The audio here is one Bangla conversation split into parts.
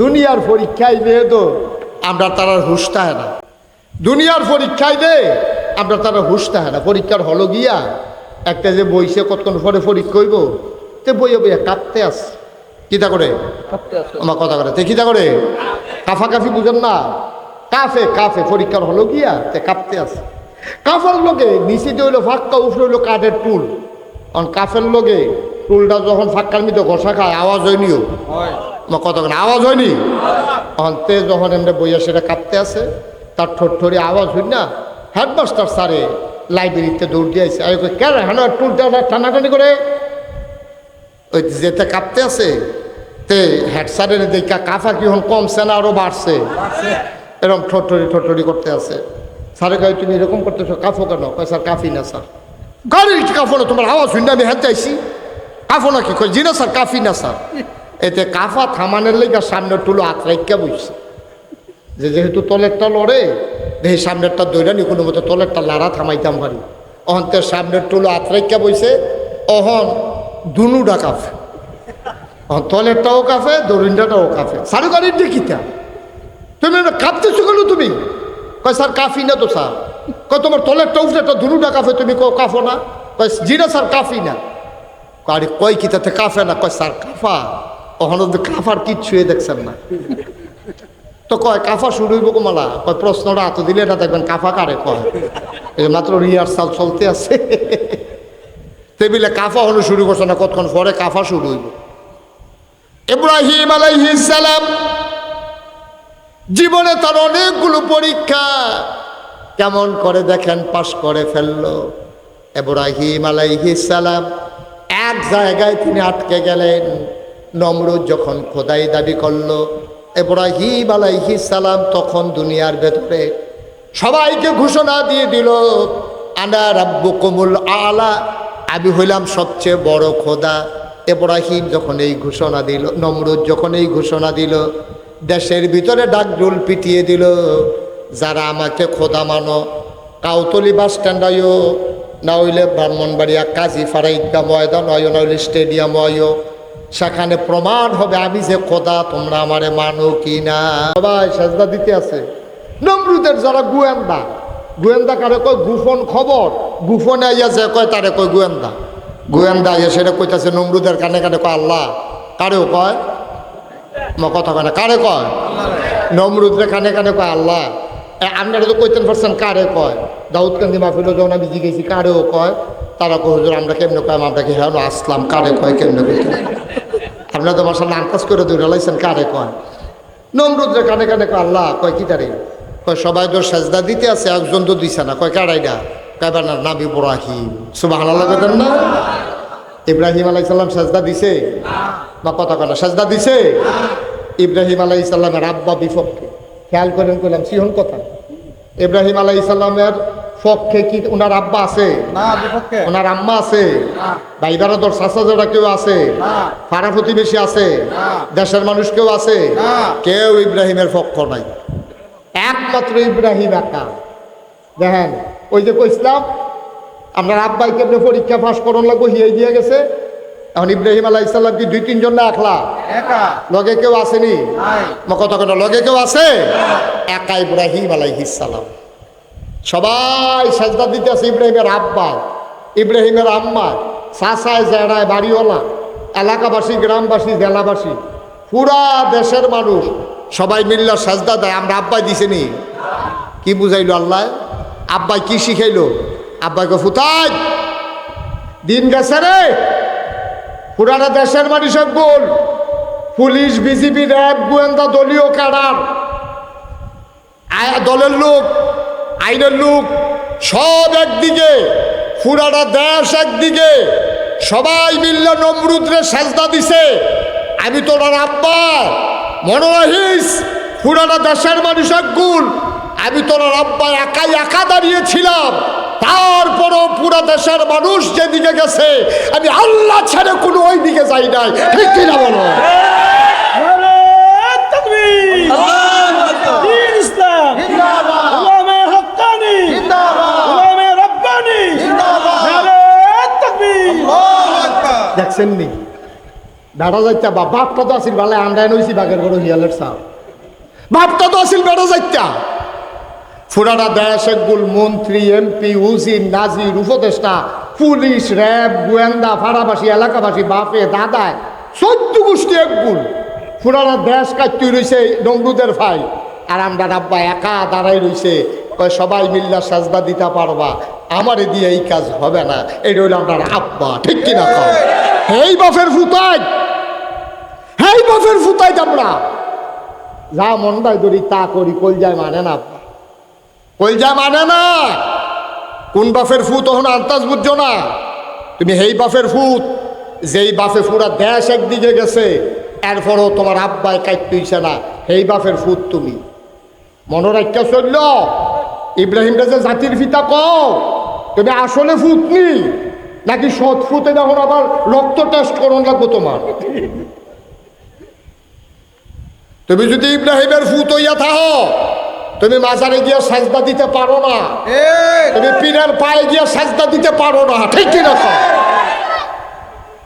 দুনিয়ার পরীক্ষায় দিয়ে তো আমরা তারা হুশ থাকে না। দুনিয়ার পরীক্ষায় দে আমরা তারা হুশ থাকে না। পরীক্ষার হলো গিয়া একটা যে বইসে কতক্ষণ পরে পরীক্ষা হইব, তে বইয়ে বইয়া কাঁপতে আস কিতা করে আমার কথা করে তে কিতা করে কাফাকাফি বুঝেন না, কাফে কাফে পরীক্ষার হলো গিয়া তে কাঁপতে আস। কাফের লোকে নিচে দিয়ে হইলো ফাঁক্কা, উপরে হইলো কাঠের টুল। কারণ কাফের লোকে টুলটা যখন ফাঁক্কার মধ্যে ঘষা খায় আওয়াজ হয়নিও, কতক্ষণ আওয়াজ হয়নি। অন্তে যখন এমনি বইয়া সেটা কাঁপতে আছে, তার ঠোঁটঠড়ি আওয়াজ হই না। হেডমাস্টার স্যারে লাইব্রেরিতে দৌড় দিয়েছে, কেন হ্যাঁ টুলটা টানাটানি করে ওই যেতে কাঁপতে আছে। তে হেড স্যারের দেখা কাফা কি হন কমছে না আরো বাড়ছে, এরকম ঠোঁটঠড়ি করতে আছে। স্যারে কয় তুমি এরকম করতেছো, কাফো কেন? কয় স্যার কাফি না স্যার। গাড়ির কি কাফো না, তোমার আওয়াজ হই না, আমি হেঁটে আইসি কাফো না কি? কয় জি না স্যার কাফি না স্যার। এতে কাফা থামানের লেগে সামনের টুলো আত্রাইকা বইছে, যেহেতু তলেরটা লড়ে দেখি সামনেরটা দৈরানি কোনো মতো তলেরটা লাড়া থামাইতাম পারি। অহন্তের সামনের টুলো আত্রাইকা বইছে, অহন দুনুটা কাফে, তলেরটাও কাফে দরিন্ডাটাও কাফে। সাড়ে গাড়ির দেখিতা তুমি কাঁপতেছো কেন তুমি? কয় স্যার কাফি না তো স্যার। কয় তোমার তলেরটা উঠেটা দুনুটা কাফে, তুমি কাফো না? কয় জি না স্যার কাফি না। আরে কয় কি তাতে কাফে না? কয় স্যার কাফা। ওখানে কাফার কিচ্ছুই দেখছেন না। তো কয় কাফা শুরু হইব কমালা? কয় প্রশ্নটা এত দিলে এটা দেখবেন কাফা কারে কয়, এই মাত্র রিহার্সাল চলতে আছে। টেবিলে কাফা হলো শুরু করছে না, কতক্ষণ পরে কাফা শুরু হইব। ইব্রাহিম আলাইহিস সালাম জীবনে তার অনেকগুলো পরীক্ষা কেমন করে দেখেন পাশ করে ফেললো। ইব্রাহিম আলাইহিস সালাম এক জায়গায় তিনি আটকে গেলেন। নমরুদ যখন খোদাই দাবি করলো, ইব্রাহিম আলাইহিস সালাম তখন দুনিয়ার ভেতরে সবাইকে ঘোষণা দিয়ে দিল, আনা রাব্বুকুমুল আলা, আমি হইলাম সবচেয়ে বড় খোদা। ইব্রাহিম যখন এই ঘোষণা দিল, নমরুদ যখন এই ঘোষণা দিল, দেশের ভিতরে ডাকডোল পিটিয়ে দিল, যারা আমাকে খোদা মানো কাউতলি বাস স্ট্যান্ড আয়ো, না হইলে ব্রাহ্মণবাড়িয়া কাজীপাড়া ঈদগাহ ময়দান আয়ো, না হইলে স্টেডিয়াম আয়ো, সেখানে প্রমাণ হবে আমি যে খোদা, তোমরা আমারে মানো কি না। সবাই সাজদা দিতে আছে। নমরুদের যারা গোয়েন্দা, গোয়েন্দা কারে কয় গোপন খবর, গোপনে আইয়া যে কয় তারে কয় গোয়েন্দা। গোয়েন্দা আইয়া সেটা কইতাছে নমরুদের কানে কানে কয় আল্লাহ। কারেও কয় কথা কয় না, কারে কয়? নমরুদের কানে কানে কয় আল্লাহ। আপনারা তো কইতেন পারছেন কারে কয়? দাউদকান্দি মাহফিলও যখন আমি জিজ্ঞেসি কারেও কয়, তারা কয় হুজুর আমরা কেমনে কয়? আমরা কি হ্যাঁ আসলাম, কারে কয় কেমনে কইতেন? আপনারা তো মাসাল্লাহ আন্দাজ করে দৌড়ে লাইছেন কারে কয়। নমরুদের কানে কানে কয় আল্লাহ। কয় কি তারে? কয় সবাই তো সাজদা দিতে আছে, একজন তো দিছে না। কয় কারাইডা? কয় না নাবি ইব্রাহিম। সুবহানাল্লাহ বলেন না? ইব্রাহিম আলাইহিস সালাম সাজদা দিছে বা কথা কয় না সাজদা দিছে? ইব্রাহিম আলাইহিস সালামের আব্বা বিপক্ষে। খেয়াল করেন, কইলাম সিহন কথা। ইব্রাহিম আলাইহিস সালামের পক্ষে কি ওনার আব্বা আছে? না, বিপক্ষে। ওনার আম্মা আছে? ভাই বারাদর চাচা কেউ আছে? পাড়া প্রতিবেশী আছে? দেশের মানুষ কেউ আছে? কেউ ইব্রাহিমের পক্ষ নাই, একমাত্র ইব্রাহিম একা। দেখেন ওই যে কইছিলাম আপনার আব্বাই কেমনে পরীক্ষা পাস করন লাগবো, হিয়ে দিয়ে গেছে। এখন ইব্রাহিম আলাইহিস সালাম কি 2-3 জন না একলা? লগে কেউ আসেনি? কথা কেন লগে কেউ আছে? একা ইব্রাহিম আলাইহিস সালাম। সবাই সাজদা দিতে আছে ইব্রাহিমের আব্বা, ইব্রাহিমের আম্মা, চাচায় জেড়ায় বাড়িওয়ালা, এলাকাবাসী, গ্রামবাসী, জেলাবাসী, পুরা দেশের মানুষ সবাই মিল্লা সাজদা দেয়। আমরা আব্বাই দিছেনি? কি বুঝাইলো আল্লাহ? আব্বাই কি শিখাইলো? আব্বাইকে ফুতাই দিন গেছে রে, পুরাটা দেশের মানুষের গোল, পুলিশ, বিজিবি, র্যাব, গোয়েন্দা, দলীয় ক্যাডার, দলের লোক, আইনের লোক, সব একদিকে, পুরাটা দেশ একদিকে, সবাই মিল্লা নমরুদরে সাজদা দিছে। আমি তোর আব্বা, মনে রাখিস পুরাটা দেশের মানুষের গুল, আমি তোর আব্বা একাই একা দাঁড়িয়েছিলাম, তারপরও পুরা দেশের মানুষ যেদিকে গেছে আমি আল্লাহ ছেড়ে কোনো ওই দিকে যাই নাই। ঠিক কিনা বলো? দেখছেন নি বেড়া যাইতা বাপটা তো আসিল ভালো আন্ডায় নইছি বাঘের বড় হিয়ালের সাপ বাপটা তো আসিল বেড়া যাইতা ফুরানা দেশ একগুল মন্ত্রী এমপি উজির নাজির উপদেষ্টা পুলিশ র্যাব গোয়েন্দা ফাড়াবাসী এলাকাবাসী বাপে দাদায় 14 গোষ্ঠী একগুল ফুরানা দেশ কাটতে রয়েছে নমরুদের ভাই আর আমরা আব্বা একা দাঁড়াই রয়েছে সবাই মিল্লা সাজদা দিতে পারবা আমারে দিয়ে এই কাজ হবে না এটা হইল আমরা আব্বা ঠিক কিনা কম হেই বাপের ফুতাই হেই বাপের ফুতাই আমরা যা মন্দায় ধরি তা করি কলজায় মানে না আব্বা কলজা মানে না কোন বাপের ফুত তখন আন্তাজ বুঝছো না তুমি হেই বাপের ফুত যেই বাপে পুরা দেশ একদিকে গেছে এরপরও তোমার আব্বায় কাটতেইছে না হেই বাপের ফুত তুমি মনে রাখতে চলল ইব্রাহিমটা যে জাতির পিতা কও তুমি আসলে ফুতনি নাকি সৎ ফুতে যখন আবার রক্ত টেস্ট করুন লাগবো তোমার তুমি যদি ইব্রাহিমের ফুত হইয়া থাকো তুমি মাজারে গিয়ে সাজদা দিতে পারো না তুমি পীরের পায়ে গিয়ে সাজদা দিতে পারো না ঠিক কিনা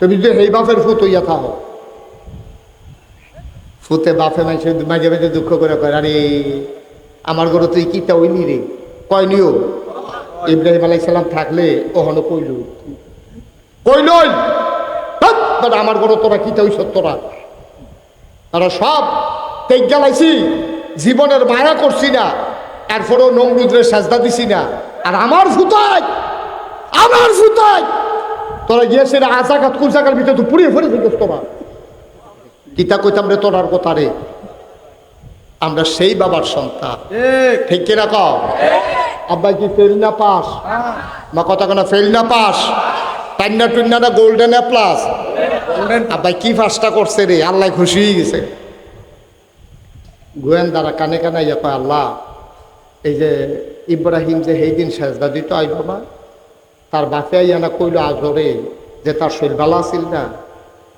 তুমি যদি এই বাপের ফুত হইয়া থাকো ফুতে বাপে মাঝে মাঝে মাঝে দুঃখ করে কয় আরে আমার ঘরে তুই কিতা হইলি রে কয় নিও ইব্রাহিম আলাইহিস সালাম থাকলে ওহনো কইল আমার ঘরে তোরা কিতা হইছ তোরা তারা সব তেজ জ্বালাইছি জীবনের মায়া করছি না এরপরেও নমরুদের সাজদা দিছি না আর আমার ফুতাই তোরা গিয়েছে আচাঘাত কুচাকার ভিতরে তো পুড়িয়ে ফেলে দিস তোরা কিতা কইতাম রে তোরার কথা রে আমরা সেই বাবার সন্তান ঠিক কিনা কও আব্বাই কি ফেল না পাস মা কথা কেন ফেল না পাস টান্না টুন্না না গোল্ডেন এ প্লাস আব্বাই কি ফার্স্টটা করছে রে আল্লাহ খুশি হয়ে গেছে গোয়েন্দারা কানে কানে ইয়া কয় আল্লাহ এই যে ইব্রাহিম যে সেই দিন সেজদা দিত আইব না তার বাপে আইয়ানা কইল আজরে যে তার শরীর ভালো আছিল না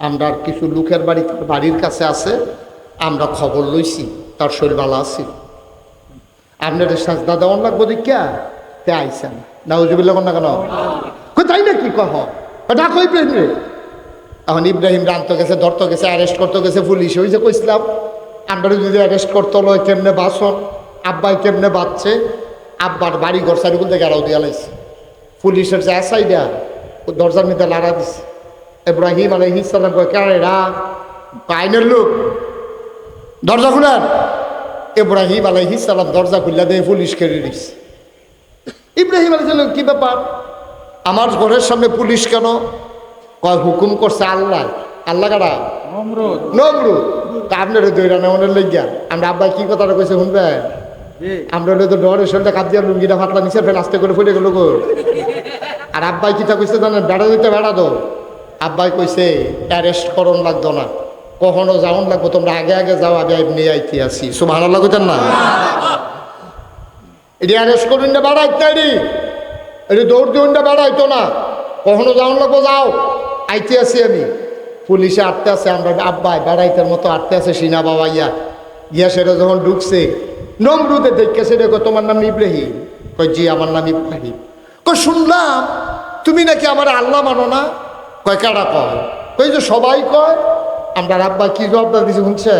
আমরা কিছু লোকের বাড়ি তার বাড়ির কাছে আছে আমরা খবর লইছি তার শরীর ভালো আছিল আপনার সেজদা দেওয়ান লাগবো দেখিয়া তে আইসেন নাউজুবিল্লাহ না কেন তাই না কি কহ ডাকো ইব্রাহিম রে এখন ইব্রাহিম রানতে গেছে ধরতে গেছে অ্যারেস্ট করতে গেছে পুলিশ ওই যে কইছিলাম আমরা যদি অ্যারেস্ট করতে হলো কেমনে বাসন আব্বাই কেমনে বাঁচছে আব্বার বাড়ি ঘর সারিগুলো থেকে আড়াও দিয়া লাইছে পুলিশের যে আসাইডা ও দরজার মধ্যে লাড়া দিছে ইব্রাহিম আলাইহিস সালাম কয় কারেরা আইনের লোক দরজা খুলেন ইব্রাহিম আলাইহিস সালাম দরজা খুললা দিয়ে পুলিশ কেড়ে দিছে ইব্রাহিম আলাইহিস সালাম কি ব্যাপার আমার ঘরের সামনে পুলিশ কেন কয় হুকুম করছে আল্লাহ আল্লাহ কারা নমরুদ আপনার দৈরা নেওয়ানোর লেগিয়া আমরা আব্বাই কি কথাটা কইছে শুনবেন আমরা তো ডরের শরীরটা কাপ দিয়া লুঙ্গিটা ফাটলা নিচে ফেলে আস্তে করে ফুটে গেল গো আর আব্বাই কিতা কইছে জানেন বেড়া দিতে বেড়া দো আব্বাই কইছে অ্যারেস্ট করন লাগতো না কখনো যাওন লাগবো তোমরা আগে আগে যাও আগে নিয়ে আইতে আসি সুবহানাল্লাহ কইতেন না এটি অ্যারেস্ট করুন না বেড়াইতে এটি দৌড় দিউন না বেড়াইতো না কখনো যাওন লাগবো যাও আইতে আসি আমি পুলিশে আটতে আছে আমরা আব্বাই বেড়াইতের মতো আটতে আছে সিনা বাবা ইয়া সেটা যখন ঢুকছে নমরুদে দেখে সেটা তোমার নাম ইব্রাহিম কই জি আমার নাম ইব্রাহিম কই শুনলাম তুমি নাকি আমার আল্লাহ মানো না কয় কারা কয় কই যে সবাই কয় আমরা আব্বা কি জবাব দিছে শুনছে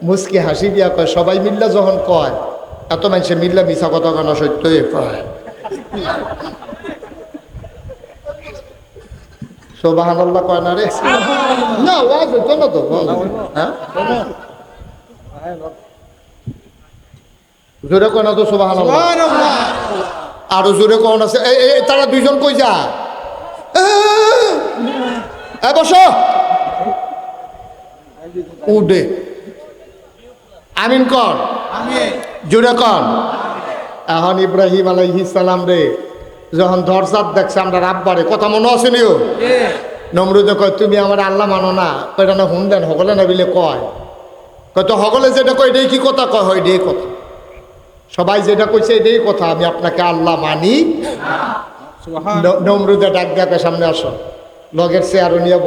মুসকি হাসি দিয়া কয় সবাই মিল্লা যখন কয় এত মানুষে মিল্লা মিছা কথা কেন সত্যই কয় সুবহানাল্লাহ কয় না রে না ওয়াজ হতো না তো হ্যাঁ জোরে কয় না তো সুবহানাল্লাহ আরো জোরে কোন আছে তারা দুইজন কই যা বসো উডে আমিন কর জোরে কর এখন ইব্রাহিম আলাইহিস সালাম রে যখন দরজাত দেখছে আমরা রাব্বারে কথা মনে আছে নিও নমরুদে কয় তুমি আমার আল্লাহ মানো না কয়টা না হুন দেন সকলে না বিলে কয় তো সকলে যেটা কয় এটাই কি কথা কয় হয় এটাই কথা সবাই যেটা কইছে এটাই কথা আমি আপনাকে আল্লাহ মানি নমরুদে ডাক ডাকে সামনে আসো লগের চেয়ারও নিয়ে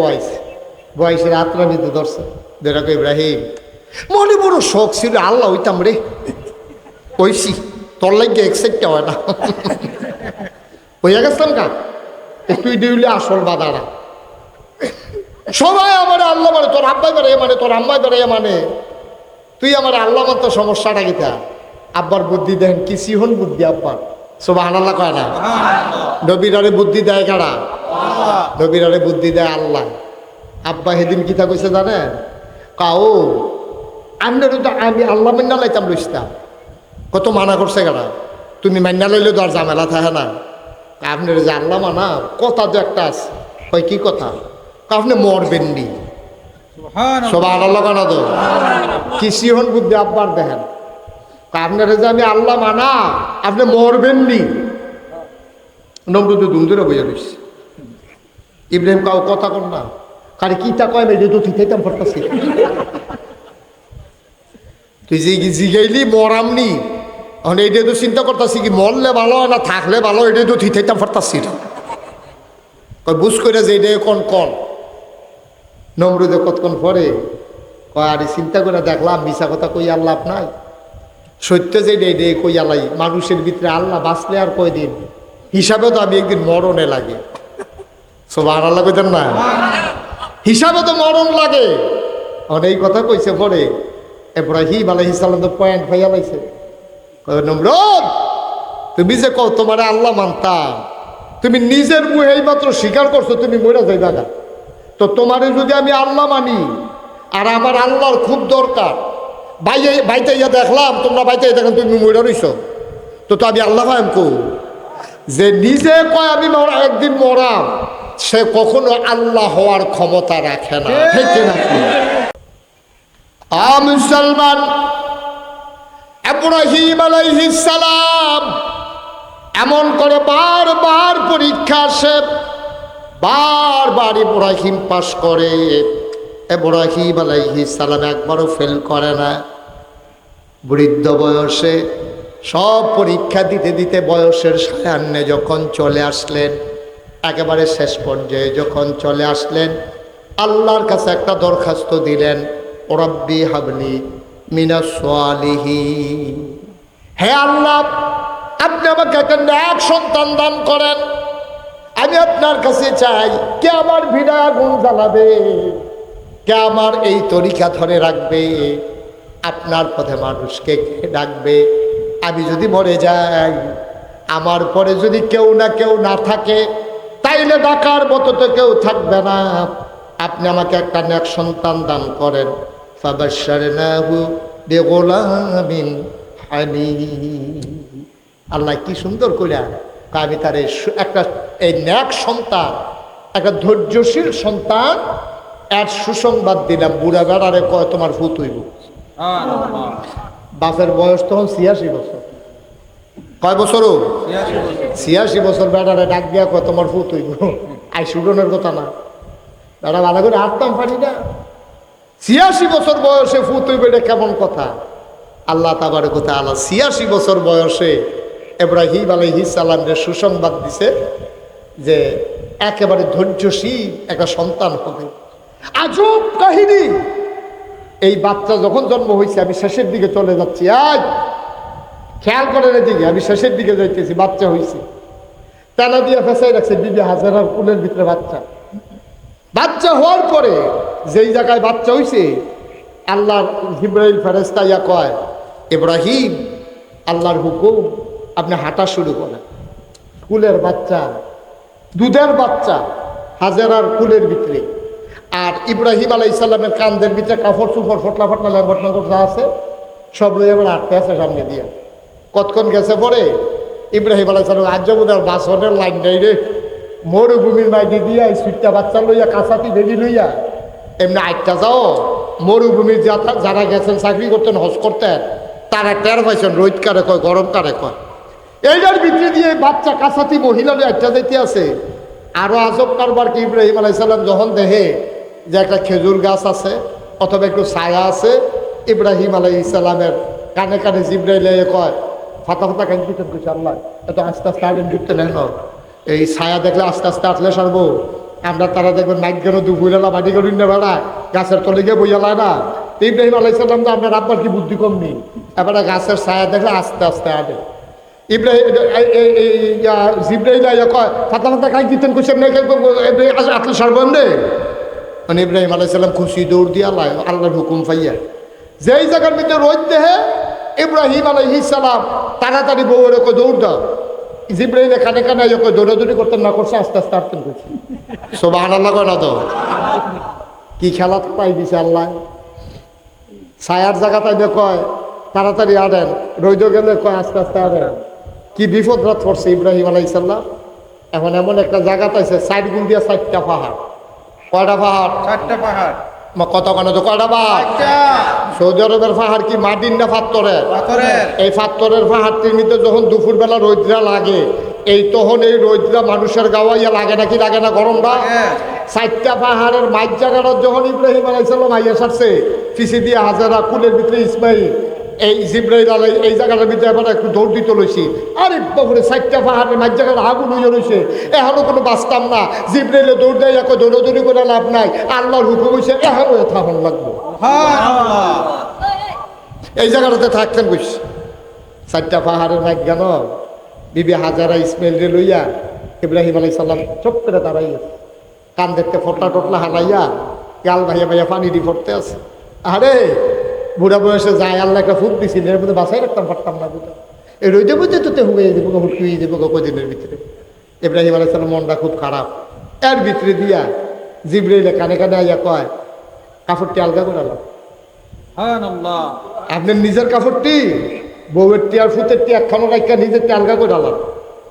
বয়সের আত্মা ভিতরে ধরছে যেটা কয় ইব্রাহিম মনে বড় শখ ছিল আল্লাহ হইতাম রে কইছি তোর লাগে এক্সাইটটা হয় না হইয়া গেছিলাম কা তুই দিলে আসল বাদারা সবাই আমার আল্লাহ মানে, তোর আব্বাই বেড়ে মানে, তোর আম্মাই বেড়ে মানে, তুই আমার আল্লাহ মাত্র সমস্যাটা কিতা? আব্বার বুদ্ধি দেন কি সিহন বুদ্ধি আব্বার, সুবহানাল্লাহ কয় না? নবীরারে বুদ্ধি দেয় কারা? নবীরারে বুদ্ধি দেয় আল্লাহ। আব্বা সেদিন কিতা কইছে জানেন? কাও আমি আল্লাহ মান্না লাইতাম লইতাম। কত মানা করছে কারা? তুমি মান্না লাইলে তো আর ঝামেলা থাকে না। আপনার যে আল্লাহ মানা কথা তো একটা আছে, কয় কি কথা? আপনি মরবেন নি। সুবহানাল্লাহ কানা তো কি সিহন বুদ্ধি আব্বার দেখেন। আপনার যে আমি আল্লাহ মানা, আপনি মরবেন নি। নমরুদ দুম ধরে বইয়া রইছে। ইব্রাহিম কাউ কথা কর না, কারে কিতা কয় মেয়ে তো ঠিকাইতাম পড়তাছি। তুই যে জিগাইলি মরামনি, এখন এইটাই তো চিন্তা করতেছি কি মরলে ভালো হয় না থাকলে ভালো, এটাই তো ঠিকাইতাম পড়তাছি না। বুঝ করে যে এটাই কন কন। নমরুদে কতক্ষণ পরে কয় আরে চিন্তা করে দেখলাম মিশা কথা কই আল্লাহ আপনার সত্য যে এটাই কই আল্লাহ, মানুষের ভিতরে আল্লাহ বাঁচলে আর কয়দিন, হিসাবে তো আমি একদিন মরণে লাগে। সুবহানাল্লাহ কইতেন না? হিসাবে তো মরণ লাগে। এই কথা কইছে পরে ইব্রাহিম আলাইহিস সালাম তো পয়েন্ট হইয়া লাইছে। নমরুদ তুমি যে কও তোমার আল্লাহ মানতাম, তুমি নিজের মুখে এই মাত্র স্বীকার করছো তুমি মরে যাইবা না। তো তোমারে যদি আমি আল্লাহ মানি আর আমার আল্লাহর খুব দরকার, বাইতে ইয়া দেখলাম তোমরা বাইতে দেখেন তুমি মরে রইছো, তো আমি আল্লাহ ভাইম কো যে নিজে কয় আমি একদিন মরাম, সে কখনো আল্লাহ হওয়ার ক্ষমতা রাখে না। ঠিক নাকি? মুসলমান ইব্রাহিম আলাইহিস সালাম এমন করে বারবার পরীক্ষা আসে, বারবার ইব্রাহিম পাস করে। ইব্রাহিম আলাইহিস সালাম একবারও ফেল করে না। বৃদ্ধ বয়সে সব পরীক্ষা দিতে দিতে বয়সের সায়ান্নে যখন চলে আসলেন, একেবারে শেষ পর্যায়ে যখন চলে আসলেন, আল্লাহর কাছে একটা দরখাস্ত দিলেন, রব্বি হাবলি মিনাস সালিহিন। হে আল্লাহ, আপনি আমাকে একটা নেক সন্তান দান করেন। আমি আপনার কাছে চাই, কে আমার ভিড়া আগুন জ্বালাবে, কে আমার এই তরিকা ধরে রাখবে, আপনার পথে মানুষকে ডাকবে। আমি যদি মরে যাই, আমার পরে যদি কেউ না থাকে, তাইলে ডাকার মতো তো কেউ থাকবে না। আপনি আমাকে একটা নেক সন্তান দান করেন। ফাবাশশারনাহু বিগুলামিন হালিম। আল্লাহ কি সুন্দর করে আমি তার একটা এই নেক সন্তান, একটা ধৈর্যশীল সন্তান এর সুসংবাদ দিলাম। বুড়া বেড়ারে কয় তোমার ফুত হইব। বাপের বয়স তখন 86 বছর। কয় বছরও? 86 বছর। বেড়ারে ডাক দিয়া কয় তোমার ফুত হইব। আই সুডনের কথা না, বেড়া ভালো করে হাঁটতাম পারি না। 86 বছর বয়সে ফুত হইব, এটা কেমন কথা? আল্লাহ তাবারক ওয়া তাআলা 86 বছর বয়সে ইব্রাহিম আলাইহিস সালামের সুসংবাদ দিছে যে একেবারে ধৈর্যশীল একটা সন্তান হবে। আজব কাহিনী। এই বাচ্চা যখন জন্ম হয়েছে, আমি শেষের দিকে চলে যাচ্ছি, আজ খেয়াল করেন এদিকে, আমি শেষের দিকে যাইতেছি, বাচ্চা হয়েছে, তেলা দিয়ে ফেসাই রাখছে বিবি হাজারার কুলের ভিতরে বাচ্চা। বাচ্চা হওয়ার পরে যেই জায়গায় বাচ্চা হয়েছে, আল্লাহর জিবরাইল ফেরেশতা ইয়া কয়, ইব্রাহিম আল্লাহর হুকুম, আপনি হাঁটা শুরু করেন। কুলের বাচ্চা, দুধের বাচ্চা হাজারার কুলের ভিতরে। আর ইব্রাহিম আলাইহিস সালামের কান্দের ভিতরে কাপড় চুপড় ফটলা ফটলা ল্যাম্বটনা যা আছে সব লইয়া এবার আটকে আছে সামনে দিয়ে। কতক্ষণ গেছে পরে ইব্রাহিম আলাইহিস সালাম আজ্জাবুদার বাসনের লাইন নেই রে, মরুভূমির মাইকে দিয়া সুইটটা বাচ্চা লইয়া কাঁচাতি বেবি লইয়া এমনি আটটা যাও। মরুভূমির যারা গেছেন চাকরি করতেন, হজ করতেন, তারা টের পাইছেন রোদ কারে কয়, গরম কারে কয়। এইটার ভিতরে দিয়ে বাচ্চা কাঁচাতি মহিলা আটটা যাইতে আছে। আরো আজব কারবার কি, ইব্রাহিম আলাইহিস সালাম যখন দেখে যে একটা খেজুর গাছ আছে অথবা একটু ছায়া আছে, ইব্রাহিম আলাইহিস সালামের কানে কানে জিবরাইল কয়, ফাতা ফাতা কান পিছন করছে, আল্লাহ এত আস্তে আস্তে আগে ঢুকতে নেন, এই ছায়া দেখলে আস্তে আস্তে আসলে সারবো। আমরা তারা দেখবেন মাইক গেল দুপুরেলা মাটি করি না বেড়া গাছের তলে গিয়ে বইয়ালায় না। ইব্রাহিম আলাইহিস সালাম তো আপনার আব্বার কি বুদ্ধি কম নেই, এবারে গাছের ছায়া দেখলে আস্তে আস্তে আনে। ইব্রাহিম জিবরাইল কয়, ফাতা ফাতা কান পিছন করছে, আসলে সারবো এমনি। মানে ইব্রাহিম আলাইহিস সালাম খুশি দৌড় দিয়া আল্লাহর হুকুম পাইয়া যেই জায়গার মধ্যে রোদ দেহে ইব্রাহিম আলাইহিস সালাম তাড়াতাড়ি বউয়ের ওকে দৌড় দাও। জিব্রাইলে কানে কানে ওকে দৌড়াদৌড়ি করতেন না, করছে আস্তে আস্তে আটতেন করছে। সুবহানাল্লাহ কয় না তো? কি খেলা পাই দিছে আল্লাহ। ছায়ার জায়গা তাই কয় তাড়াতাড়ি আড়েন, রইদ গেলে কয় আস্তে আস্তে আড়েন। কি বিপদ রাত করছে ইব্রাহিম আলাইহিস সালাম। এখন এমন একটা জায়গা পাইছে সাইড গুল দিয়া 4টা পাহাড়। কয়টা পাহাড়? 4টা পাহাড়। কত কেন তো কয়টা পাহাড়? সৌদি আরবের পাহাড় কি মাটির না পাথরের? এই পাথরের পাহাড়টির মধ্যে যখন দুপুরবেলা রৌদ্রা লাগে, এই তখন এই রৌদ্রা মানুষের গাওয়াইয়া লাগে নাকি লাগে না গরমটা? 4টা পাহাড়ের মাঝ জায়গাটা যখন ইব্রাহিম আলাইহিস সালাম আইয়া সারছে, পিছে দিয়ে হাজারা, কুলের ভিতরে ইসমাইল, এই জিব্রাইল আলাই এই জায়গাটার ভিতরে এবার একটু দৌড় দিতে লইছি। আরে বাবুরে 4টা পাহাড়ের মাঝ জায়গার আগুন হইয়া রয়েছে, এখনো কোনো বাঁচতাম না। জিব্রাইলে দৌড় দেয়, এখন দৌড়াদৌড়ি করে লাভ নাই, আল্লাহর হুকুম হয়েছে এখনো থাকুন লাগবো। এই জায়গাটাতে থাকতেন বুঝছি। 4টা পাহাড়ের মাঝ গেল বিবি হাজারা ইসমাইল রে লইয়া ইব্রাহিম আলাইহিস সালাম চুপ করে দাঁড়াইয়া কান দেখতে ফটলা টটলা হালাইয়া গাল ভাইয়া ভাইয়া পানি দি পড়তে আছে। আরে বুড়া বয়সে যায়, আল্লাহ একটা ফুট দিছিল, এর মধ্যে বাসাই রাখতাম পারতাম না বুঝা। এই রইতে বুঝতে তোতে হুয়ে দেবো, হুটকুয়ে দেবো কদিনের ভিতরে। ইব্রাহিম আলাইহিস সালাম মনটা খুব খারাপ। এর ভিতরে দিয়া জিব্রাইলে কানে কানে আইয়া কয় কাপড়টি আলগা করে আলাম। আপনার নিজের কাপড়টি বউয়েরটি আর ফুতেরটি একখানো রাখা নিজেরটি আলগা করে আলাম।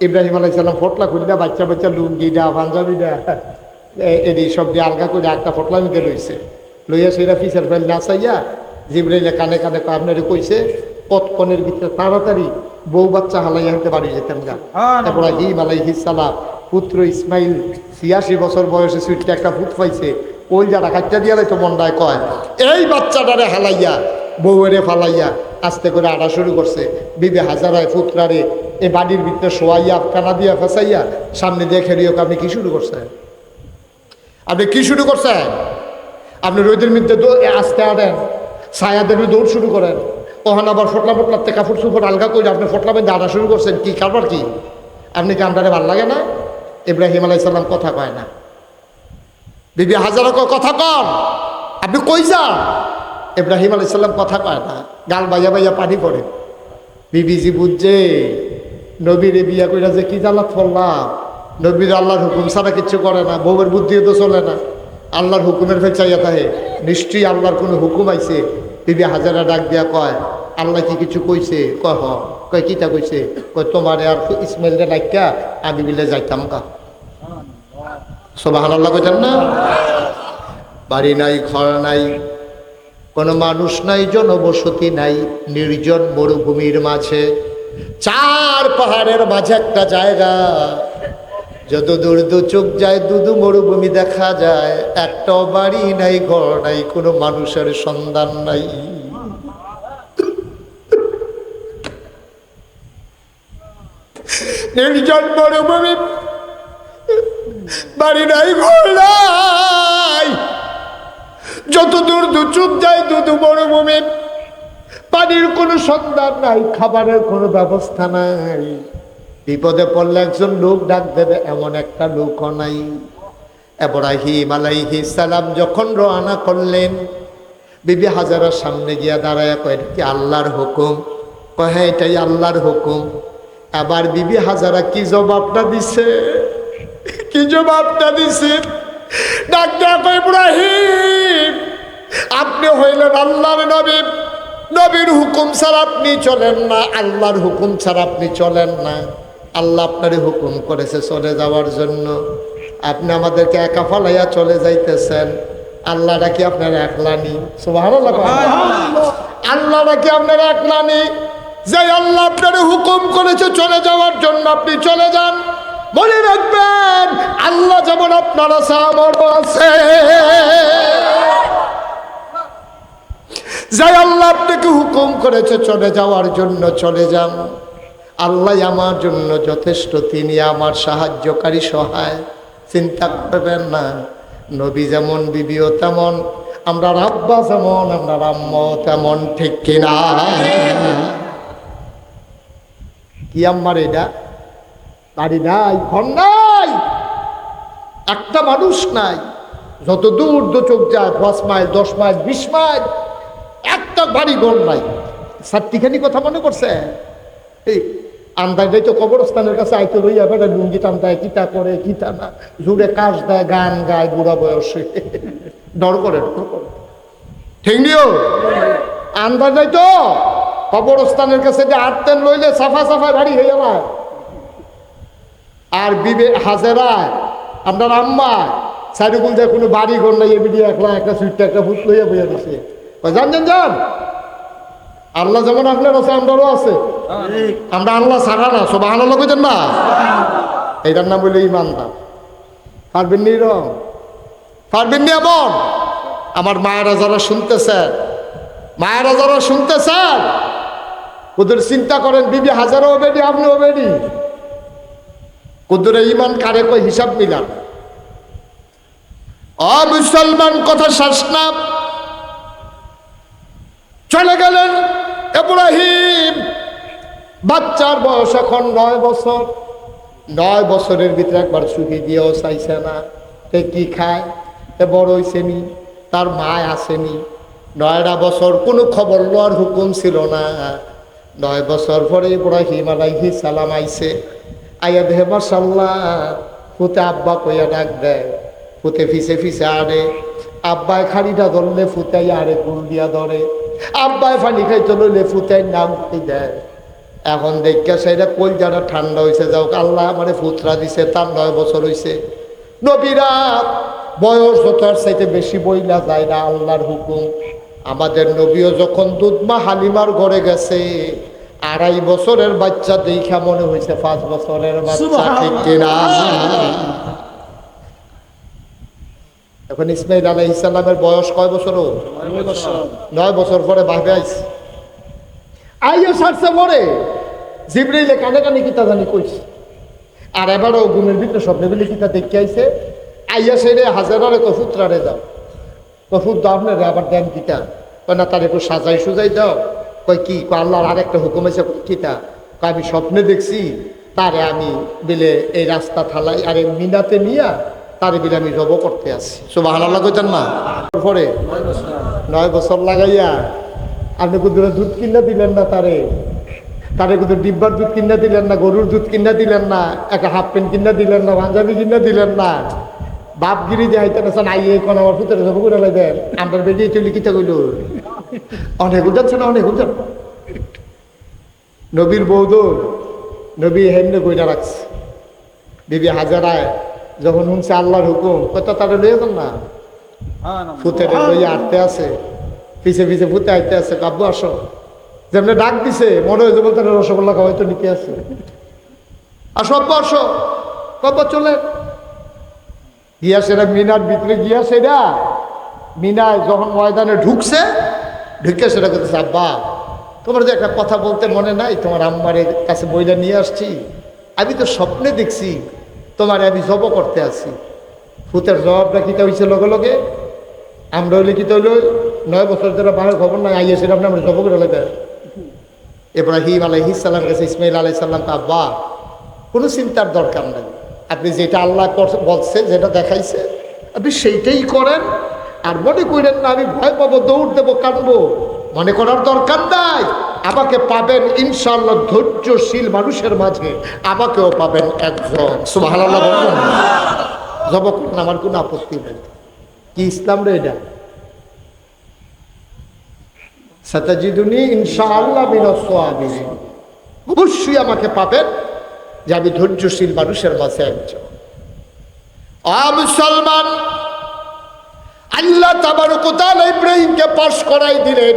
ইব্রাহিম আলাইহিস সালাম ফটলা খুলিয়া বাচ্চা বাচ্চা লুঙ্গিটা পাঞ্জাবিটা এটি সব দিয়ে আলগা করে একটা ফটলা মিতে রয়েছে। লইয়া সেটা পিছের ফেল না চাইয়া জিব্রাইলে কানে কানে আপনারে কইছে কতক্ষণের ভিতরে তাড়াতাড়ি বউ বাচ্চা হালাইয়া হাঁটতে বাড়ি যেতেন গা। তারপর ইব্রাহিম আলাইহিস সালাম পুত্র ইসমাইল 86 বছর বয়সে সুইটটা একটা পুত পাইছে, ওই যারা কাটটা দিয়া তো মন্ডায় কয় এই বাচ্চাটারে হালাইয়া বউয়েরে ফালাইয়া আস্তে করে আড়া শুরু করছে। বিবি হাজারায় পুত্রারে এই বাড়ির ভিতরে শোয়াইয়া কানা দিয়া ফেসাইয়া সামনে দিয়ে খেলিও। আপনি কি শুরু করছেন? আপনি কি শুরু করছেন? আপনি রোদের মধ্যে আস্তে আড়েন, ছায়াদের মধ্যে দৌড় শুরু করেন, ওখানে আবার ফটলা ফটলাতে কাপড় চুপড় আলগা করে আপনি ফটলা মধ্যে আড়া শুরু করছেন। কি কারবার কি? আপনি কি আপনারে ভাল লাগে না? ইব্রাহিম আলাইহিস সালাম কথা কয় না। বিবি হাজারা কয় কথা কন, আপনি কই যান? ইব্রাহিম আলাইহিস সালাম কথা কয় না, গাল বাইয়া বাইয়া পানি পড়ে। বিবিজি বুঝছে নবীরে বিয়া কইরা যে কি জ্বালাত পড়লাম। নবীর আল্লাহর হুকুম ছাড়া কিচ্ছু করে না, বউয়ের বুদ্ধিও তো চলে না, আল্লাহর হুকুমের ফের চাইয়া থাকে। নিশ্চয়ই আল্লাহর কোনো হুকুম আইছে। বিবি হাজারা ডাক দিয়া কয় আল্লাহ কি কিছু কইছে? কয় হ। কয় কিতা কইছে? কয় তোমারে আর ইসমাইলরে ডাক্কা আমি বিলে যাইতাম গা। সুবহানাল্লাহ কইতেন না? বাড়ি নাই, ঘর নাই, কোনো মানুষ নাই, জনবসতি নাই, নির্জন মরুভূমির মাঝে 4 পাহাড়ের মাঝে একটা জায়গা। যত দূর দু চোখ যায় দুদু মরুভূমি দেখা যায়, একটাও বাড়ি নাই, ঘর নাই, কোনো মানুষের সন্ধান নাই। নির্জন মরুভূমি, বাড়ি নাই, ঘর নাই, যত দূর দু চোখ যায় দুদু মরুভূমি, পানির কোনো সন্ধান নাই, খাবারের কোনো ব্যবস্থা নাই। বিপদে পড়লে একজন লোক ডাক দেবে এমন একটা লোকও নাই। ইব্রাহিম আলাইহিস সালাম যখন রওনা করলেন, বিবি হাজারার সামনে গিয়া দাঁড়ায় কয় কি আল্লাহর হুকুম? কয় হ্যাঁ এটাই আল্লাহর হুকুম। আবার বিবি হাজারা কি জবাবটা দিছে? কি জবাবটা দিছে? ডাক দেয়া কয় ইব্রাহিম আপনি হইলেন আল্লাহর নবী, নবীর হুকুম ছাড়া আপনি চলেন না, আল্লাহর হুকুম ছাড়া আপনি চলেন না। আল্লাহ আপনারই হুকুম করেছে চলে যাওয়ার জন্য, আপনি আমাদেরকে একা ফালাইয়া চলে যাইতেছেন। আল্লাহটা কি আপনার একলানি? সুবহানাল্লাহ। আল্লাহটা কি আপনার একলানি? যে আল্লাহ আপনার হুকুম করেছে চলে যাওয়ার জন্য আপনি চলে যান। মনে রাখবেন আল্লাহ যেমন আপনার আছে আমারও আছে। যে আল্লাহ আপনাকে হুকুম করেছে চলে যাওয়ার জন্য চলে যান। আল্লাহ আমার জন্য যথেষ্ট, তিনি আমার সাহায্যকারী, সহায়। চিন্তা করবেন না। নবী যেমন বিবিও তেমন, আমরা আব্বা যেমন আমরা আম্মা তেমন, ঠিক কিনা? কি আম্মার এটা? বাড়ি নাই, ঘর নাই, একটা মানুষ নাই, যত দূর দু চোখ যায় 5 মাইল 10 মাইল 20 মাইল একটা বাড়ি ঘর নাই। সাতটিখানি কথা মনে করছে এই আন্দাজটাই তো কবরস্থানের কাছে আইতে রইয়া বেটা লুঙ্গি টানতায় কিতা করে কিতা না জুড়ে কাজ দেয় গান গায় বুড়া বয়সে ডর করে ঠিক নিও আন্দাজটাই তো কবরস্থানের কাছে যে আটতেন লইলে সাফা সাফা বাড়ি হয়ে যায়। আর বিবে হাজেরায় আপনার আম্মা সাইডুকুল যে কোনো বাড়ি ঘর নাই এমনি একলা একটা সুইটটা একটা ভূত লইয়া বইয়া দিছে জান আল্লাহ যেমন আপনার আছে আমরাও আছে। আমরা আল্লাহ ছাড়া না সুবহানাল্লাহ কইতেন না এইটার নাম বললে ইমানদার। পারবেন নি রং পারবেন নি এমন। আমার মায়েরা যারা শুনতেছেন ওদের চিন্তা করেন বিবি হাজারও বেডি আপনিও বেডি কুদরে ইমান কারে কই হিসাব মিলান। মুসলমান কথা শ্বাস না চলে গেলেন ইব্রাহিম। বাচ্চার বয়স এখন 9 বছর। 9 বছরের ভিতরে একবার সুখী দিয়েও চাইছে না। তে কি খায় তে বড় হইছেনি তার মা আসেনি। 9টা বছর কোনো খবর লওয়ার হুকুম ছিল না। 9 বছর পরে ইব্রাহিম আলাইহিস সালাম আইছে। আইয়া দেহে মাশাআল্লাহ ফুতে আব্বা কইয়া ডাক দেয়। ফুতে ফিসে আরে আব্বায় খাড়িটা ধরলে ফুতাই আরে গুল দিয়া ধরে। আব্বায় পানি খাইতে লইলে ফুতাই নাম দেয়। এখন দেখা সেটা কলজাটা ঠান্ডা হয়েছে যাও আল্লাহ মানে ফুতরা দিছে তার 9 বছর হয়েছে। নবীরা বয়স যতার চাইতে বেশি বইলা যায় না আল্লাহর হুকুম। আমাদের নবীও যখন দুধমা হালিমার ঘরে গেছে 2.5 বছরের বাচ্চা দেখা মনে হয়েছে 5 বছরের বাচ্চা ঠিক কিনা। এখন ইসমাইল আলাইহিস সালামের বয়স কয় বছর? 9 বছর পরে ভাবে আইছে। আইও সারছে পরে জিবরাইলে কানে কানে কিতা জানি কইছে। আর এবারও ঘুমের ভিতরে স্বপ্নে বলে কিতা দেখে আইছে। আইয়া সেরে হাজারারে কফুতরারে যাও কফুত দাও আপনারে আবার দেন কিতা কয় না তার একটু সাজাই সুজাই দাও। কয় কি আল্লাহর আরেকটা হুকুম আছে কিতা আমি স্বপ্নে দেখছি তারে আমি বিলে এই রাস্তা থালাই আরে মিনাতে নিয়া তারে বিলে আমি জব করতে আসি। সুবহানাল্লাহ কইতেন না। পরে 9 বছর লাগাইয়া আপনি কুদুরে দুধ কিনা দিলেন না তারে কুদুর ডিব্বার দুধ কিনা দিলেন না গরুর দুধ কিনা দিলেন না একটা হাফ প্যান্ট কিনা দিলেন না পাঞ্জাবি কিনা দিলেন না। বাপগিরি যে হাইতে না আইয়ে কোন আমার পুত্রের জব করে দেন আমরা বেরিয়ে চলি কিতা কইল অনেক উঠাচ্ছে না অনেক উঠান। নবীর বৌদর নবী হেমনে কইরা রাখছে। বিবি হাজারায় যখন শুনছে আল্লাহর হুকুম কত তারা লইয়া যান না ফুতের লইয়া আটতে আছে পিছে ফুতে আইতে আছে কাব্য আসো যেমনি ডাক দিছে মনে হয়েছে বলতে রসগোল্লা খাওয়াই তো নিতে আছে আসো আব্বু আসো কাব্য চলে গিয়া সেটা মিনার ভিতরে গিয়া সেটা মিনায় যখন ময়দানে ঢুকছে ঢুকে সেটা করতেছে আব্বা তোমার যে একটা কথা বলতে মনে নাই তোমার আম্মার কাছে বইটা নিয়ে আসছি আমি তো স্বপ্নে দেখছি তোমার আমি জব করতে আসি। ফুতের জবাবটা কিতা হয়েছে লগে লগে আমরা হইলে কিতা হইল 9 বছর ধরে বাবার খবর নাই আইয়া সেটা আপনি আমরা জব করে লেগে ইব্রাহিম আলাইহিস সালামের কাছে ইসমাইল আলাইহিস সালাম আব্বা কোনো চিন্তার দরকার নাই আপনি যেটা আল্লাহ বলছে যেটা দেখাইছে আপনি সেইটাই করেন। আর মনে করেন না আমি ভয় পাবো দৌড় দেবো কাঁদবো মনে করার দরকার নাই। আমাকে পাবেন ইনশাআল্লাহ ধৈর্যশীল মানুষের মাঝে আমাকেও পাবেন একজন। সুবহানাল্লাহ বলুন। জব করেন আমার কোনো আপত্তি নেই। কি ইসলাম রে এটা? সাতাজিদুনি ইনশাআল্লাহ মিনাস সাবিরিন। অবশ্যই আমাকে পাবেন যে আমি ধৈর্যশীল মানুষের মাঝে একজন। মুসলমান আল্লাহ তাবারক ওয়া তাআলা ইব্রাহিমকে পাশ করাই দিলেন।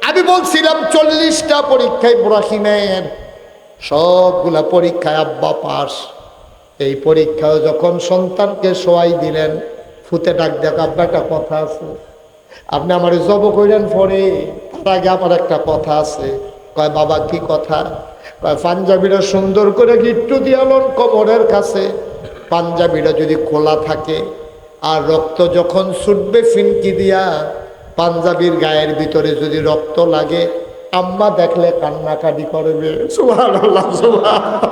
আমি বলছিলাম 40টা পরীক্ষা ইব্রাহিমের সবগুলা পরীক্ষায় আব্বা পাস। এই পরীক্ষায় যখন সন্তানকে শোয়াই দিলেন ফুতে ডাক দেখ আব্বা একটা কথা আছে আপনি আমার জব কইলেন পরে তার আগে আমার একটা কথা আছে। কয় বাবা কি কথা? কয় পাঞ্জাবিটা সুন্দর করে গিট্টু দিয়ালন কোমরের কাছে পাঞ্জাবিটা যদি খোলা থাকে আর রক্ত যখন ছুটবে ফিনকি দিয়া পাঞ্জাবির গায়ের ভিতরে যদি রক্ত লাগে আম্মা দেখলে কান্নাকাটি করবে। সুবহানাল্লাহ সুবহানাল্লাহ।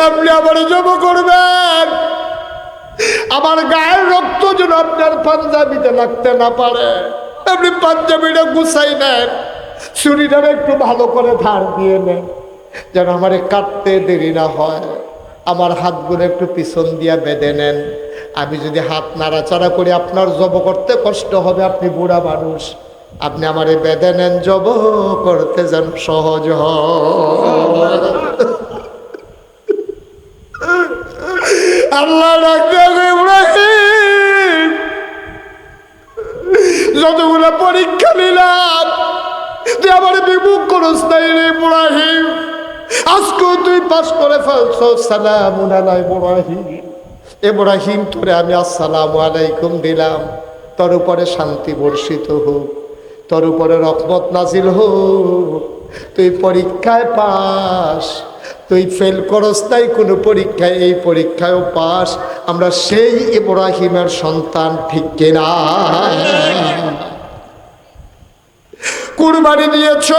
আপনি আমার জব করবেন আমার গায়ের রক্ত যেন আপনার পাঞ্জাবিতে লাগতে না পারে। আপনি পাঞ্জাবিটা গুছাই নেন, ছুরিটার একটু ভালো করে ধার দিয়ে নেন, যেন আমার কাটতে দেরি না হয়। আমার হাতগুলো একটু পিছন দিয়ে বেঁধে নেন। আমি যদি হাত নাড়াচাড়া করি আপনার জব করতে কষ্ট হবে, আপনি বুড়া মানুষ। আপনি আমারে বেঁধে নেন, জব করতে যেন সহজ হয়। আল্লাহ যতগুলো পরীক্ষা নিলাম তুই আমার বিমুখ করস নাই রে ইব্রাহিম, আজকেও তুই পাস করে ফেলছো। সালামুন আলা ইব্রাহিম। ইব্রাহিম তোরে আমি আসসালামু আলাইকুম দিলাম, তোর উপরে শান্তি বর্ষিত হোক, তোর উপরে রহমত নাজিল হোক। তুই পরীক্ষায় পাস, তুই ফেল করস নাই কোনো পরীক্ষায়, এই পরীক্ষায়ও পাস। আমরা সেই ইব্রাহিমের সন্তান, ঠিক কিনা? কুরবানি দিয়েছ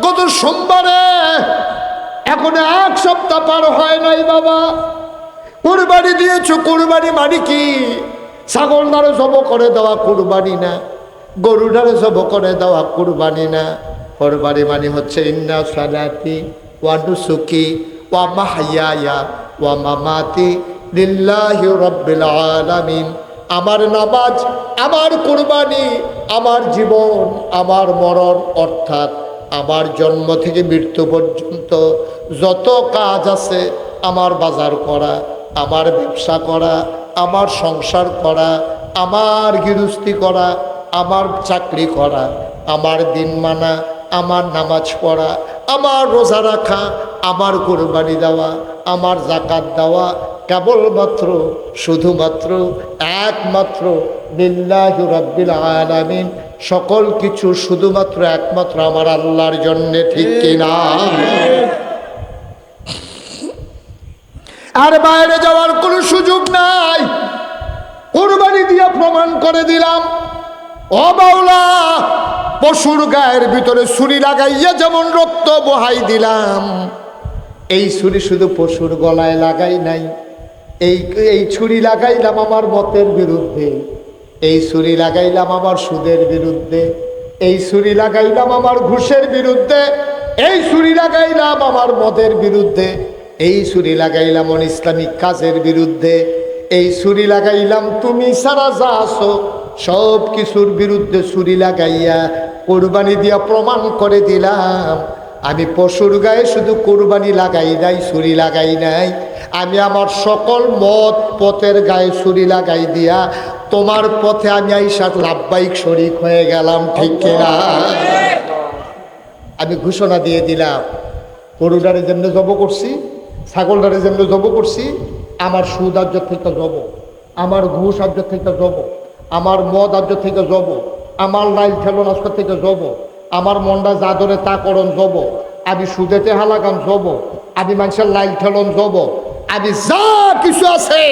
গত সোমবারে, এখন 1 সপ্তাহ পার হয় নাই বাবা। কুরবানি দিয়েছ, কুরবানি মানে কি? ছাগলটারে জব করে দেওয়া কুরবানি না, গরুটারে জব করে দেওয়া কুরবানি না। কুরবানি মানে হচ্ছে ইন্না সালাতি ওয়া নুসুকি ওয়া মাহইয়ায়া ওয়া মামাতি লিল্লাহি রাব্বিল আলামিন। আমার নামাজ, আমার কুরবানি, আমার জীবন, আমার মরণ, অর্থাৎ আমার জন্ম থেকে মৃত্যু পর্যন্ত যত কাজ আছে, আমার বাজার করা, আমার ব্যবসা করা, আমার সংসার করা, আমার গৃহস্থী করা, আমার চাকরি করা, আমার দিন মানা, আমার নামাজ পড়া, আমার রোজা রাখা, আমার কুরবানি দেওয়া, আমার যাকাত দেওয়া, কেবলমাত্র শুধুমাত্র একমাত্র লিল্লাহি রাব্বিল আলামিন। সকল কিছু শুধুমাত্র একমাত্র আমার আল্লাহর জন্যে, ঠিক কিনা? আর বাইরে যাওয়ার কোনো সুযোগ নাই। কুরবানি দিয়ে প্রমাণ করে দিলাম, ও মাওলা, পশুর গায়ের ভিতরে ছুরি লাগাইয়া যেমন রক্ত বহাই দিলাম, এই ছুরি শুধু পশুর গলায় লাগাই নাই, এই ছুরি লাগাইলাম আমার মতের বিরুদ্ধে, এই ছুরি লাগাইলাম আমার সুদের বিরুদ্ধে, এই ছুরি লাগাইলাম আমার ঘুষের বিরুদ্ধে, এই ছুরি লাগাইলাম আমার মদের বিরুদ্ধে, এই ছুরি লাগাইলাম ইসলামিক কাজের বিরুদ্ধে, এই ছুরি লাগাইলাম তুমি সারা যা আছো সব কিছুর বিরুদ্ধে ছুরি লাগাইয়া কুরবানি দিয়া প্রমাণ করে দিলাম, আমি পশুর গায়ে শুধু কুরবানি লাগাই নাই, ছুরি লাগাই নাই, আমি আমার সকল মত পথের গায়ে ছুরি লাগাই দিয়া তোমার পথে আমি আইসা লাভবাহিক শরীক হয়ে গেলাম, ঠিক কিনা? আমি ঘোষণা দিয়ে দিলাম, গরুটারে যেমনি জব করছি, ছাগলটারে যেমনি জব করছি, আমার সুদ আর্য থেকে জব, আমার ঘুষ আর্য থেকে জব, আমার মদ আর্য থেকে জব, আমার লাইল ঠেলন আজকের থেকে জব, আমার মনটা যা ধরে তা করণ জব, আমি সুদেতে হালাগান জব, আমি মানুষের লাইল ঠেলন জব, আমি যা কিছু আছে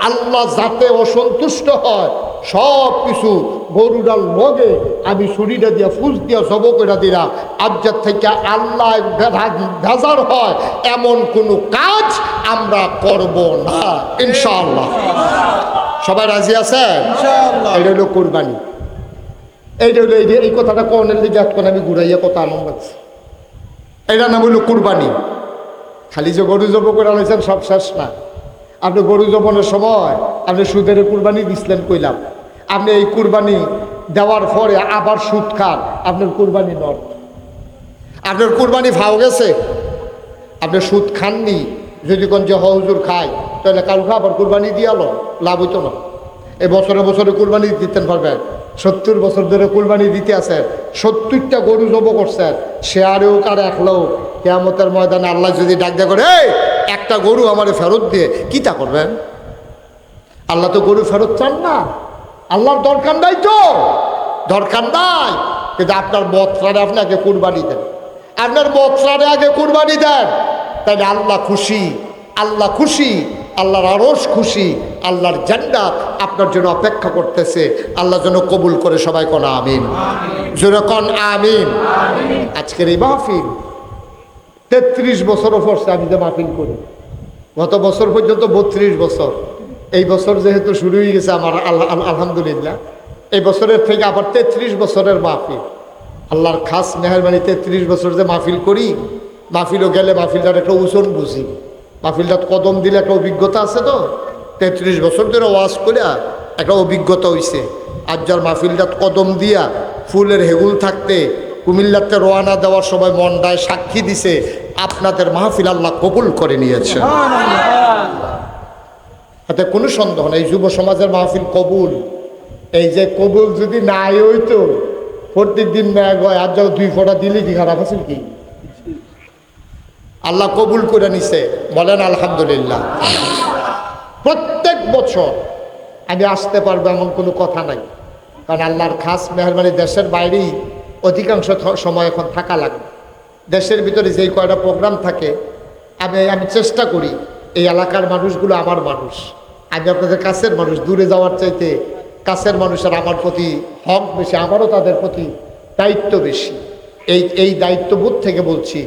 আল্লাহ যাতে অসন্তুষ্ট হয় সব কিছু গরুটার লগে আমি ছুরিটা দিয়া ফুস দিয়া জব করে দিলাম। আজ্জার থেকে আল্লাহ বেজার হয় এমন কোনো কাজ আমরা করব না, ইনশাআল্লাহ। সবাই রাজি আছে? এটা হলো কুরবানি। এইটা হলো এই কথাটা কনের লিগে এখন আমি ঘুরাইয়া কথা আনন্দ লাগছে। এটার নাম হইল কুরবানি। খালি যে গরু জব করে আনাইছেন সব শেষ না। আপনি গরু জবনের সময় আপনি সুদের কুরবানি দিছিলেন কইলাম, আপনি এই কুরবানি দেওয়ার পরে আবার সুদ খান, আপনার কুরবানি নট, আপনার কুরবানি ফাও গেছে। আপনি সুদ খাননি, যদি কোন যে হুজুর খায় তাহলে কালকে আবার কুরবানি দিয়ালো, লাভ হইতো না। এই বছরে বছরে কুরবানি দিতেন পারবেন, 70 বছর ধরে কুরবানি দিতে আছেন, 70টা গরু জব করছেন, সে আরেও কার এক লোক কিয়ামতের ময়দানে আল্লাহ যদি ডাক দেয়া করে, এই একটা গরু আমার ফেরত দিয়ে কি তা করবেন? আল্লাহ তো গরু ফেরত চান না, আল্লাহর দরকার নাই, তো দরকার নাই। কিন্তু আপনার বৎসরে আপনি আগে কুরবানি দেন, আপনার বৎসরে আগে কুরবানি দেন, তাহলে আল্লাহ খুশি, আল্লাহ খুশি, আল্লাহর আরশ খুশি, আল্লাহর জান্নাত আপনার জন্য অপেক্ষা করতেছে। আল্লাহ যেন কবুল করে, সবাই কোন আমিন, জোরে কোন আমিন। আজকের এই মাহফিল 33 বছরও পড়ছে আমি যে মাহফিল করি, গত বছর পর্যন্ত 32 বছর, এই বছর যেহেতু শুরু হয়ে গেছে আমার আলহামদুলিল্লাহ, এই বছরের থেকে আবার 33 বছরের মাহফিল। আল্লাহর খাস মেহরবানি 33 বছর যে মাহফিল করি, মাহফিলও গেলে মাহফিলটার একটা ওজন বুঝি, মাহফিলটা কদম দিলে একটা অভিজ্ঞতা আছে। তো 33 বছর ধরে ওয়াজ করে একটা অভিজ্ঞতা হইছে। আর যার মাহফিলটা কদম দিয়া ফুলের হেগুল থাকতে কুমিল্লাতে রওনা দেওয়ার সময় মনটায় সাক্ষী দিছে আপনাদের মাহফিল আল্লাহ কবুল করে নিয়েছে। এতে কোনো সন্দেহ নেই, যুব সমাজের মাহফিল কবুল। এই যে কবুল যদি নাই হইতো, প্রত্যেক দিন ম্যাগ হয়, আর যাও 2 ফোঁটা দিলে কি খারাপ আছে কি? আল্লাহ কবুল করে নিছে, বলেন আলহামদুলিল্লাহ। প্রত্যেক বছর আমি আসতে পারবো এমন কোনো কথা নাই, কারণ আল্লাহর খাস মেহরবানি দেশের বাইরেই অধিকাংশ সময় এখন থাকা লাগে। দেশের ভিতরে যেই কয়টা প্রোগ্রাম থাকে আমি চেষ্টা করি, এই এলাকার মানুষগুলো আমার মানুষ, আমি আপনাদের কাছের মানুষ, দূরে যাওয়ার চাইতে কাছের মানুষের আমার প্রতি হক বেশি, আমারও তাদের প্রতি দায়িত্ব বেশি। এই দায়িত্ববোধ থেকে বলছি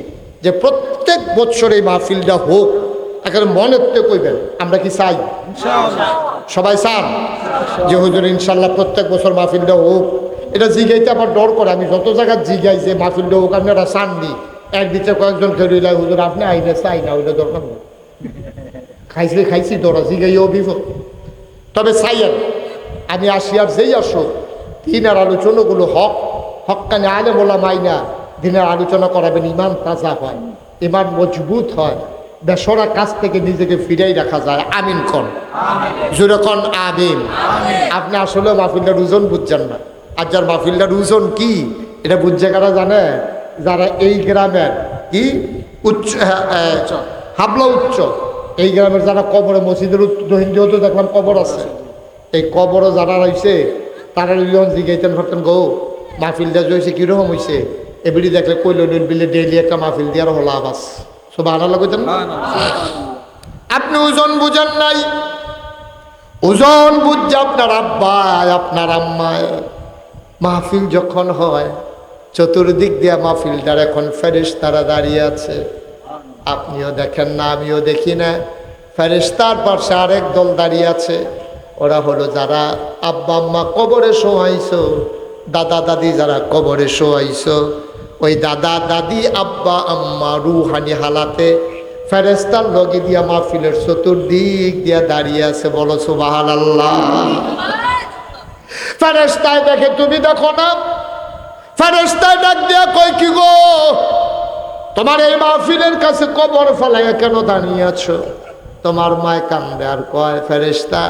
যে প্রত্যেক বছর এই মাহফিলটা হোক। এখন মনে তো কইবেন আমরা কি চাই? সবাই চান যে হুজুর ইনশাল্লাহ প্রত্যেক বছর মাহফিলটা হোক। এটা জিগাইতে আমার ডর করে, আমি যত জায়গায় জিগাই যে মাহফিলটা হোক, আপনারা চাননি। একদিকে কয়েকজন খেয়ে হুজুর আপনি আইলে চাই না, ওইটা দরকার নেই, খাইছি দরা জিগাইও বিপদ। তবে চাইয়েন আমি আসি, আর যেই আসো দিনের আলোচনাগুলো হক্কানে আলে বলা মাইনা দিনের আলোচনা করাবেন, ইমান তাজা হয়, ইমান মজবুত হয়, বেসরা কাছ থেকে নিজেকে ফিরাই রাখা যায়। আমিন কন, জোরে কন আমিন। আপনি আসলে মাহফিলটার ওজন বুঝছেন না। আর যার মাহফিলটার ওজন কি এটা বুঝছে কারা জানে? যারা এই গ্রামের কি উচ্চ হাবলা উচ্চ, এই গ্রামের যারা কবরে, মসজিদের হিন্দু তো দেখলাম কবর আছে, এই কবরও যারা রয়েছে তারা জিগাইতেন ভাবতেন গো মাহফিলটা হয়েছে কীরকম হয়েছে, এবিডি দেখলে কইল বিলে ডেইলি একটা মাহফিল দিয়ার হলো আবাস সব আনা লাগতেন না। আপনি ওজন বুঝেন নাই, ওজন বুঝছে আপনার আব্বায় আপনার আম্মায়। মাহফিল যখন হয় চতুর্দিক দিয়া মাহফিলটার এখন ফেরেশতারা দাঁড়িয়ে আছে, আপনিও দেখেন না আমিও দেখি না। ফেরেশতার পাশে আরেক দল দাঁড়িয়ে আছে, ওরা হলো যারা আব্বা আম্মা কবরে শোয়াইছো, দাদা দাদি যারা কবরে শোয়াইছো, ওই দাদা দাদি আব্বা আম্মা রুহানি হালাতে ফেরেশতার লগে দিয়া মাহফিলের চতুর্দিক দিয়া দাঁড়িয়ে আছে। বলো সুবহানাল্লাহ। ফেরেশতায় দেখে, তুমি দেখো না? ফেরেশতায় ডাক দিয়া কই কি গো তোমার এই মাহফিলের কাছে কবর ফেলাইয়া কেন দাঁড়িয়ে আছো? তোমার মায় কান্দে আর কয়, ফেরেশতা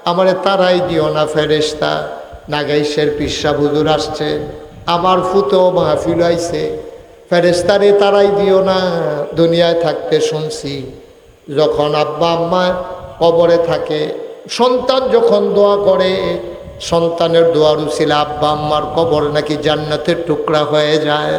আমারে তারাই দিও না ফেরেশতা, নাগাইশের পিসা হুজুর আসছে, আমার ফুতো মাহফিল আইছে, ফেরেশতারে তারাই দিও না। দুনিয়ায় থাকতে শুনছি যখন আব্বা আম্মা কবরে থাকে, সন্তান যখন দোয়া করে, সন্তানের দোয়ার উসিলা আব্বা আম্মার কবর নাকি জান্নাতের টুকরা হয়ে যায়।